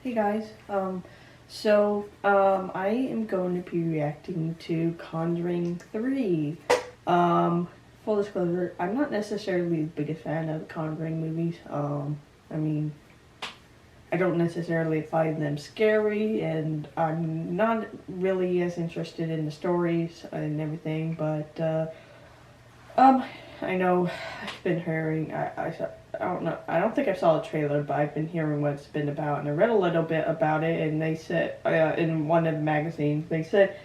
Hey guys, I am going to be reacting to Conjuring 3. Um, Full disclosure, I'm not necessarily the biggest fan of the Conjuring movies. I mean, I don't necessarily find them scary, and I'm not really as interested in the stories and everything, but, I know I've been hearing, I don't know, I don't think I saw the trailer, but I've been hearing what it's been about, and I read a little bit about it, and they said, in one of the magazines, they said,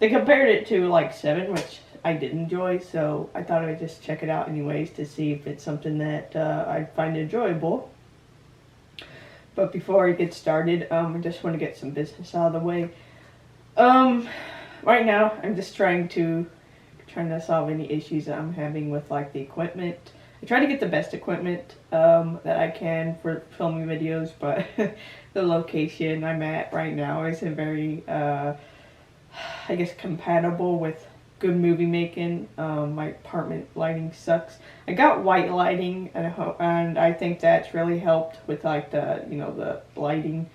they compared it to, like, Seven, which I did enjoy, so I thought I'd just check it out anyways to see if it's something that, I'd find enjoyable. But before I get started, I just want to get some business out of the way. Right now, I'm just trying to solve any issues that I'm having with like the equipment. I try to get the best equipment that I can for filming videos, but the location I'm at right now isn't very, I guess, compatible with good movie making. My apartment lighting sucks. I got white lighting, and I think that's really helped with like the lighting.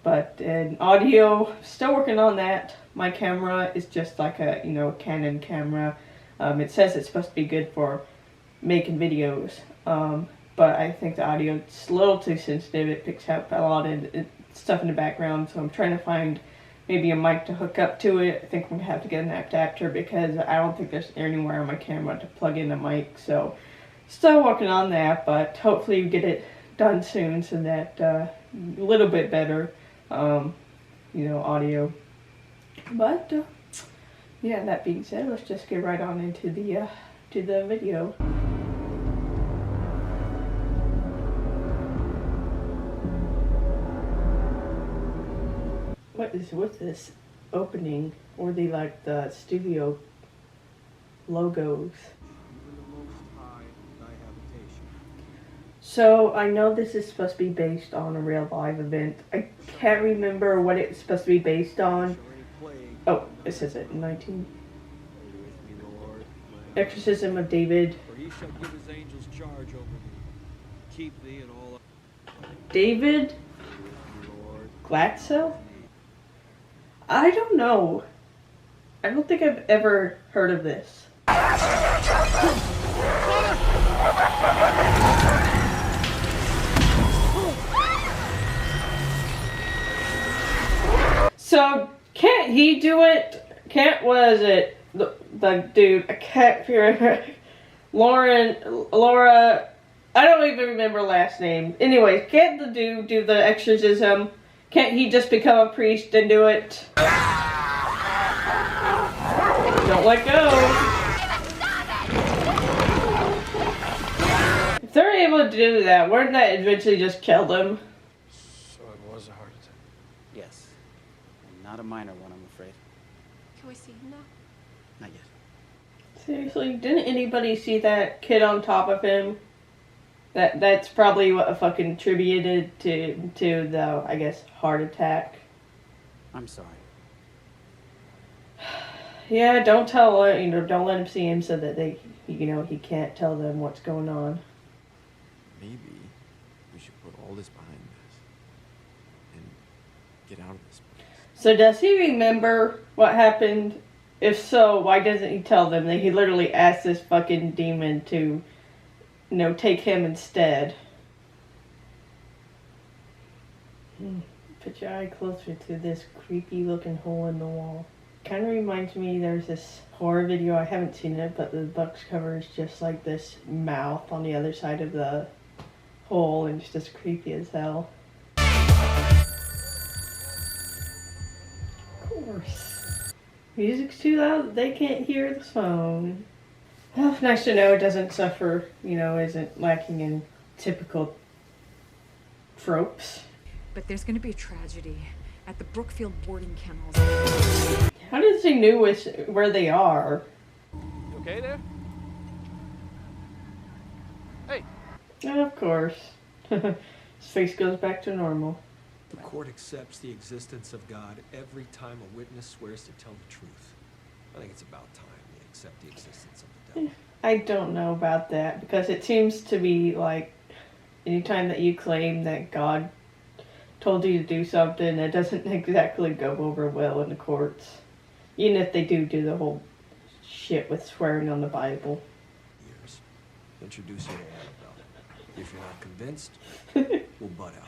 But in audio, still working on that. My camera is just like a Canon camera. It says it's supposed to be good for making videos, but I think the audio is a little too sensitive. It picks up a lot of stuff in the background, so I'm trying to find maybe a mic to hook up to it. I think I'm going to have to get an adapter because I don't think there's anywhere on my camera to plug in a mic. So still working on that, but hopefully we get it done soon so that a little bit better audio. But yeah, that being said, let's just get right on into the video. What is with this opening, or the studio logos? So I know this is supposed to be based on a real live event. I can't remember what it's supposed to be based on. Oh, it says it, 19. Exorcism of David. David Glatzel? I don't know. I don't think I've ever heard of this. So, can't he do it? Was it the dude? I can't remember. Laura, I don't even remember last name. Anyways, can't the dude do the exorcism? Can't he just become a priest and do it? Don't let go. If they're able to do that, wouldn't that eventually just kill them? So it was a heart attack? Yes. And not a minor one, I'm afraid. Can we see him now? Not yet. Seriously, didn't anybody see that kid on top of him? That's probably what fucking attributed to the, I guess, heart attack. I'm sorry. Yeah, don't let him see him so that he can't tell them what's going on. Maybe we should put all this behind us and get out of this place. So does he remember what happened? If so, why doesn't he tell them that he literally asked this fucking demon to, take him instead? Put your eye closer to this creepy looking hole in the wall. Kind of reminds me, there's this horror video, I haven't seen it, but the box cover is just like this mouth on the other side of the hole, and it's just creepy as hell. Of course. Music's too loud, they can't hear the song. Well, nice to know it doesn't suffer, isn't lacking in typical tropes. But there's going to be a tragedy at the Brookfield boarding kennels. How does he know where they are? You okay there? Hey! Of course. His face goes back to normal. The court accepts the existence of God every time a witness swears to tell the truth. I think it's about time they accept the existence of the devil. I don't know about that, because it seems to be like anytime that you claim that God told you to do something that doesn't exactly go over well in the courts. Even if they do the whole shit with swearing on the Bible. Years. Introduce you to Annabelle. If you're not convinced, we'll butt out.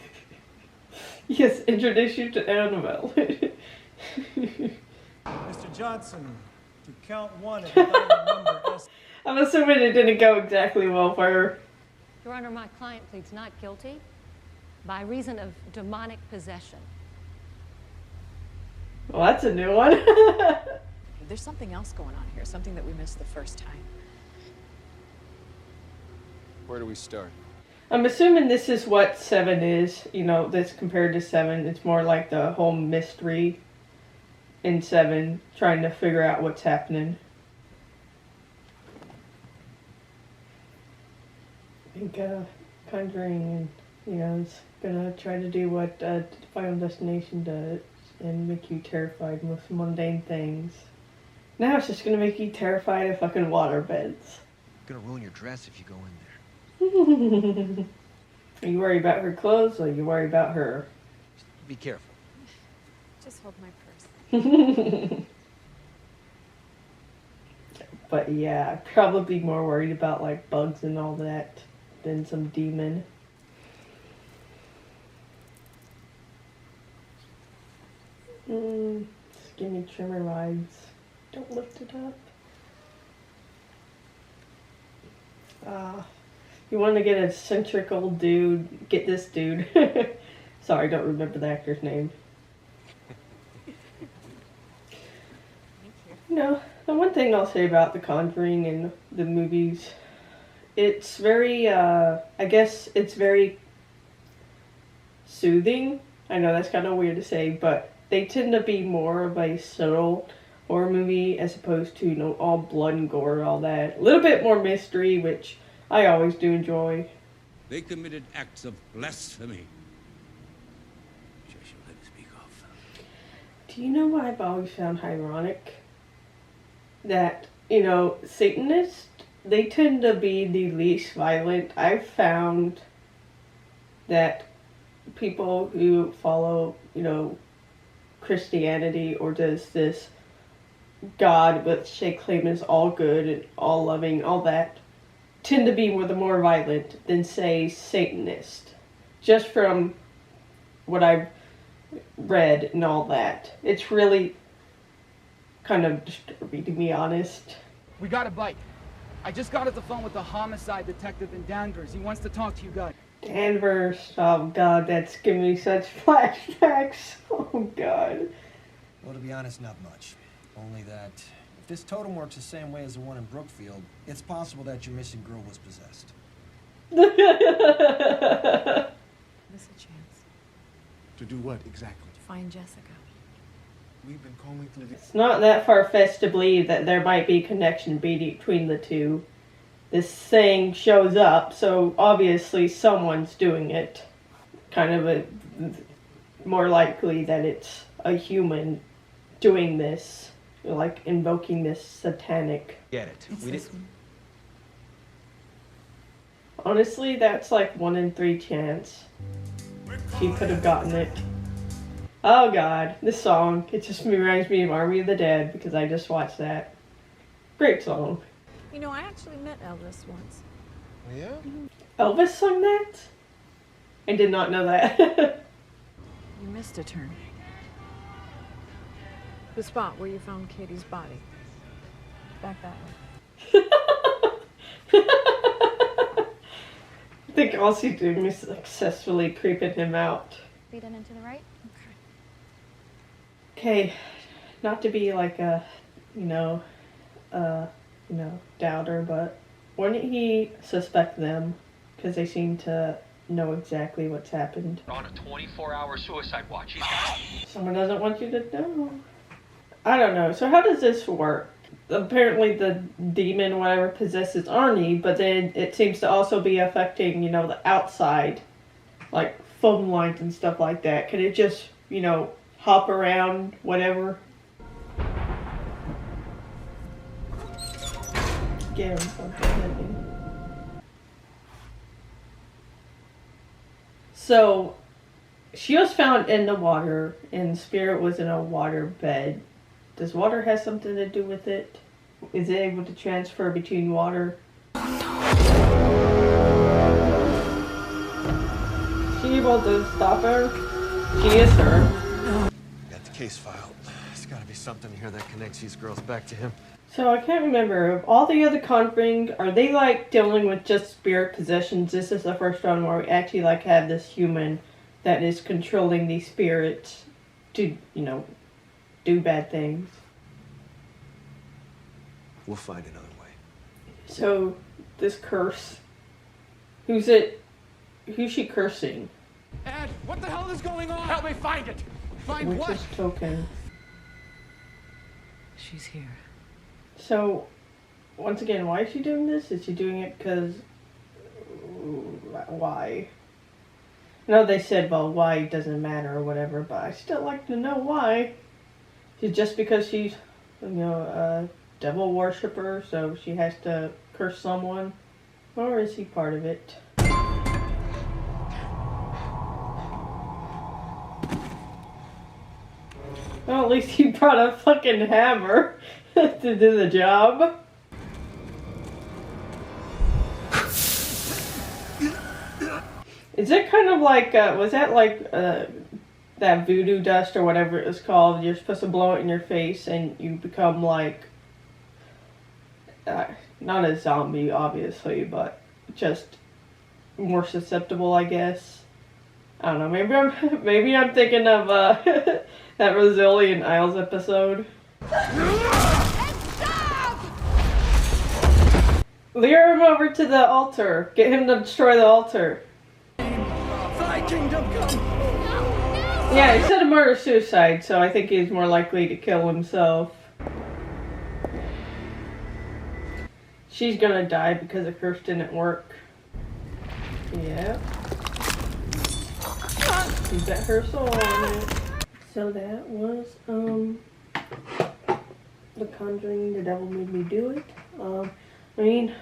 Yes, introduce you to Annabelle. Mr. Johnson, to count one at the diamond number S. I'm assuming it didn't go exactly well for her. Your Honor, my client pleads not guilty by reason of demonic possession. Well, that's a new one. There's something else going on here, something that we missed the first time. Where do we start? I'm assuming this is what 7 is. You know, this compared to 7. It's more like the whole mystery in 7, trying to figure out what's happening. I think Conjuring, is gonna try to do what Final Destination does and make you terrified with mundane things. Now it's just gonna make you terrified of fucking waterbeds. Gonna ruin your dress if you go in there. Are you worried about her clothes or are you worried about her? Be careful. Just hold my purse. But yeah, I'd probably be more worried about like bugs and all that than some demon. Just give me trimmer vibes. Don't lift it up. You want to get an eccentric old dude, get this dude. Sorry, I don't remember the actor's name. No, the one thing I'll say about The Conjuring and the movies, it's very, I guess it's very soothing. I know that's kind of weird to say, but they tend to be more of a subtle horror movie as opposed to, all blood and gore and all that. A little bit more mystery, which I always do enjoy. They committed acts of blasphemy. Which I shall never speak of. Do you know what I've always found ironic? That, Satanists, they tend to be the least violent. I've found that people who follow, Christianity or does this God, which they claim is all good and all loving, all that, tend to be the more violent than, say, Satanist. Just from what I've read and all that. It's really kind of disturbing, to be honest. We got a bite. I just got off the phone with the homicide detective in Danvers. He wants to talk to you guys. Danvers, oh god, that's giving me such flashbacks. Oh god. Well, to be honest, not much. Only that if this totem works the same way as the one in Brookfield, it's possible that your missing girl was possessed. Miss a chance To do what exactly? to find Jessica. We've been calling through the... It's not that far-fetched to believe that there might be a connection between the two. This thing shows up, so obviously someone's doing it. Kind of more likely that it's a human doing this, like invoking this satanic. Get it. It's We this didn't. one. Honestly, that's like 1 in 3 chance. She could have gotten it. Oh god, this song, it just reminds me of Army of the Dead because I just watched that. Great song. I actually met Elvis once. Yeah? Elvis sung that? I did not know that. You missed a turn. The spot where you found Katie's body. Back that way. I think all she's doing is successfully creeping him out. Feet in and to the right. Okay, not to be like a, doubter, but wouldn't he suspect them? Because they seem to know exactly what's happened. On a 24-hour suicide watch. He's got... Someone doesn't want you to know. I don't know. So how does this work? Apparently the demon, whatever, possesses Arnie, but then it seems to also be affecting, the outside, like phone lines and stuff like that. Can it just, hop around, whatever? Get him something. So, She was found in the water, and Spirit was in a water bed. Does water have something to do with it? Is it able to transfer between water? Is she able to stop her? She is her. Got the case file. There's gotta be something here that connects these girls back to him. So I can't remember. Of all the other Conjuring, are they like dealing with just spirit possessions? This is the first one where we actually like have this human that is controlling these spirits to, you know, do bad things. We'll find another way. So this curse, who's she cursing? Ed, what the hell is going on? Help me find it. Find what? Witch's token. She's here. So, once again, why is she doing this? Is she doing it because... why? No, they said, well, why doesn't matter or whatever, but I still like to know why. Is just because she's, you know, a devil worshipper, so she has to curse someone? Or is he part of it? Well, at least he brought a fucking hammer to do the job. Is it kind of like, was that like that voodoo dust or whatever it was called? You're supposed to blow it in your face and you become like, not a zombie obviously, but just more susceptible, I guess. I don't know, maybe I'm thinking of that Brazilian Isles episode. Lure him over to the altar. Get him to destroy the altar. Thy kingdom come. Yeah, he said a murder-suicide, so I think he's more likely to kill himself. She's gonna die because the curse didn't work. Yeah. He bet her soul on it. So that was, The Conjuring, The Devil Made Me Do It. I mean,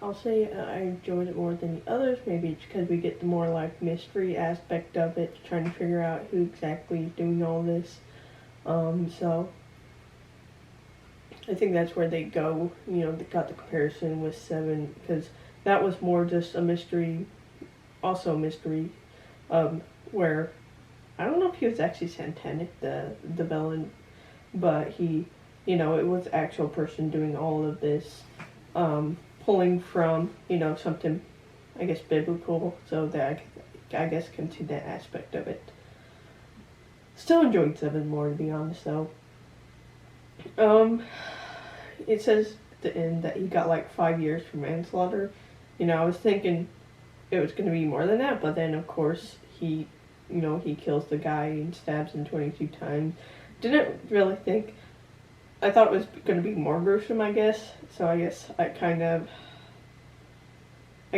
I'll say I enjoyed it more than the others. Maybe it's because we get the more, like, mystery aspect of it, trying to figure out who exactly is doing all this. So, I think that's where they go, you know, they got the comparison with 7, because that was more just a mystery, also a mystery, where, I don't know if he was actually satanic, the villain, but he, you know, it was the actual person doing all of this, pulling from, you know, something, I guess, biblical, so that I guess can see that aspect of it. Still enjoyed 7 more, to be honest, though. It says at the end that he got like 5 years for manslaughter. You know, I was thinking it was going to be more than that, but then of course he, you know, he kills the guy and stabs him 22 times. Didn't really think, I thought it was going to be more gruesome, I guess. So I guess I kind of, I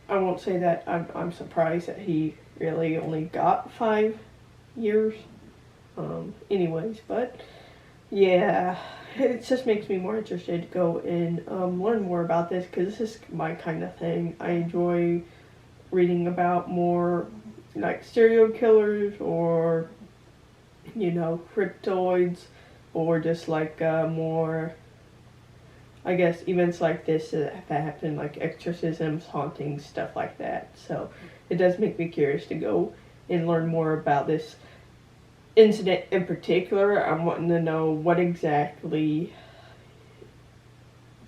won't say that I'm surprised that he really only got 5 years. Anyways, but yeah, it just makes me more interested to go and learn more about this, because this is my kind of thing. I enjoy reading about more like serial killers, or, you know, cryptoids, or just like more, I guess, events like this that happen, like exorcisms, hauntings, stuff like that. So it does make me curious to go and learn more about this incident in particular. I'm wanting to know what exactly,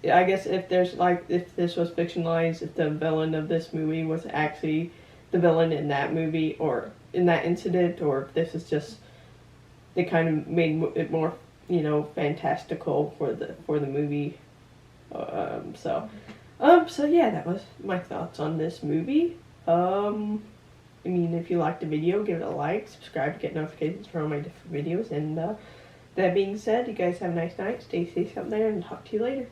I guess, if there's like, if this was fictionalized, if the villain of this movie was actually the villain in that movie or in that incident, or if this is just, they kind of made it more, you know, fantastical for the movie. So yeah, that was my thoughts on this movie. I mean, if you liked the video, give it a like, subscribe to get notifications for all my different videos, and that being said, you guys have a nice night, stay safe out there, and talk to you later.